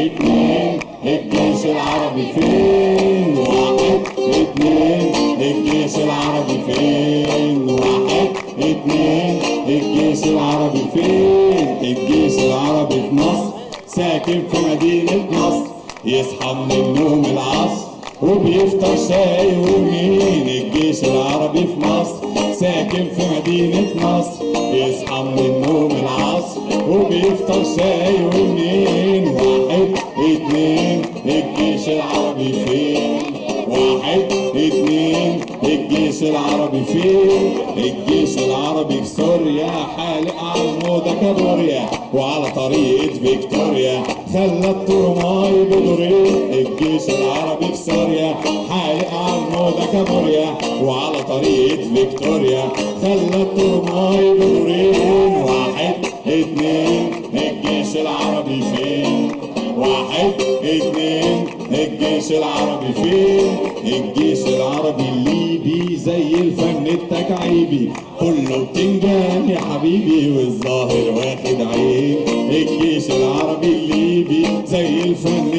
اتنين الجيش العربي فين؟ واحد اتنين الجيش العربي فين؟ واحد اتنين الجيش العربي فين؟ الجيش العربي في مصر ساكن في مدينة نصر، يصحى من النوم العصر وبيفطر شاي ومين. الجيش العربي في مصر ساكن في مدينة نصر، يصحى من النوم العصر وبيفطر شاي ومين. واحد اتنين الجيش العربي فين؟ واحد اتنين الجيش العربي فين؟ الجيش العربي في سوريا حالق على الموضة كابوريا، وعلى طريقة فيكتوريا خلى الترماي بدورين. الجيش العربي في سوريا حالق على الموضة كابوريا، وعلى طريقة فيكتوريا خلى الترماي بدورين. واحد اتنين الجيش العربي فين؟ واحد اتنين الجيش العربي فين؟ الجيش العربي الليبي زي الفن التكعيبي، كله بتنجان يا حبيبي والظاهر واخد عين. الجيش العربي الليبي زي الفن